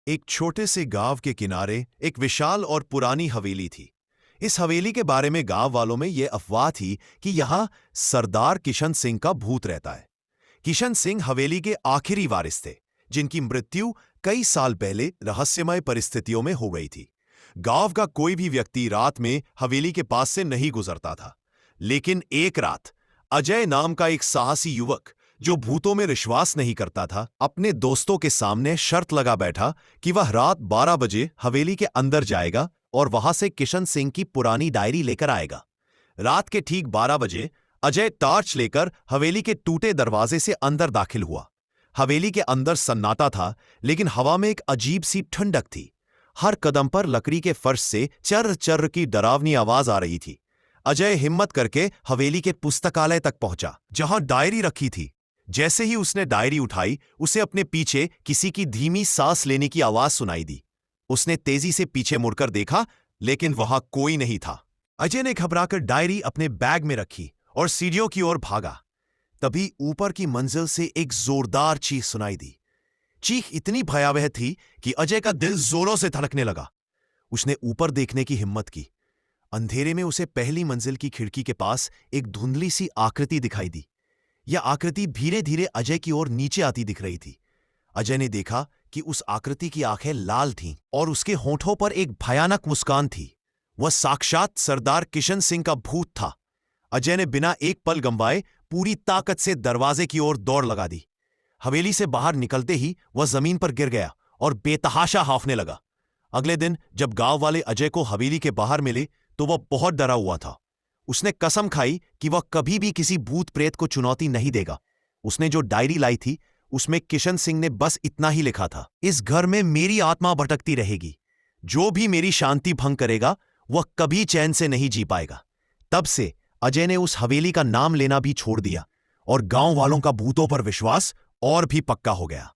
एक छोटे से गांव के किनारे एक विशाल और पुरानी हवेली थी। इस हवेली के बारे में गांव वालों में यह अफवाह थी कि यहां सरदार किशन सिंह का भूत रहता है। किशन सिंह हवेली के आखिरी वारिस थे, जिनकी मृत्यु कई साल पहले रहस्यमय परिस्थितियों में हो गई थी। गांव का कोई भी व्यक्ति रात में हवेली के पास से नहीं गुजरता था, लेकिन एक रात अजय नाम का एक साहसी युवक, जो भूतों में विश्वास नहीं करता था, अपने दोस्तों के सामने शर्त लगा बैठा कि वह रात 12 बजे हवेली के अंदर जाएगा और वहां से किशन सिंह की पुरानी डायरी लेकर आएगा। रात के ठीक 12 बजे अजय टॉर्च लेकर हवेली के टूटे दरवाजे से अंदर दाखिल हुआ। हवेली के अंदर सन्नाटा था, लेकिन हवा में एक अजीब सी ठंडक थी। हर कदम पर लकड़ी के फर्श से चर्र चर्र की डरावनी आवाज आ रही थी। अजय हिम्मत करके हवेली के पुस्तकालय तक पहुंचा, जहां डायरी रखी थी। जैसे ही उसने डायरी उठाई, उसे अपने पीछे किसी की धीमी सांस लेने की आवाज सुनाई दी। उसने तेजी से पीछे मुड़कर देखा, लेकिन वहां कोई नहीं था। अजय ने घबराकर डायरी अपने बैग में रखी और सीढ़ियों की ओर भागा। तभी ऊपर की मंजिल से एक जोरदार चीख सुनाई दी। चीख इतनी भयावह थी कि अजय का दिल जोरों से धड़कने लगा। उसने ऊपर देखने की हिम्मत की। अंधेरे में उसे पहली मंजिल की खिड़की के पास एक धुंधली सी आकृति दिखाई दी। यह आकृति धीरे धीरे अजय की ओर नीचे आती दिख रही थी। अजय ने देखा कि उस आकृति की आंखें लाल थीं और उसके होठों पर एक भयानक मुस्कान थी। वह साक्षात सरदार किशन सिंह का भूत था। अजय ने बिना एक पल गंवाए पूरी ताकत से दरवाजे की ओर दौड़ लगा दी। हवेली से बाहर निकलते ही वह जमीन पर गिर गया और बेतहाशा हांफने लगा। अगले दिन जब गांव वाले अजय को हवेली के बाहर मिले, तो वह बहुत डरा हुआ था। उसने कसम खाई कि वह कभी भी किसी भूत प्रेत को चुनौती नहीं देगा। उसने जो डायरी लाई थी, उसमें किशन सिंह ने बस इतना ही लिखा था: इस घर में मेरी आत्मा भटकती रहेगी। जो भी मेरी शांति भंग करेगा, वह कभी चैन से नहीं जी पाएगा। तब से अजय ने उस हवेली का नाम लेना भी छोड़ दिया और गांव वालों का भूतों पर विश्वास और भी पक्का हो गया।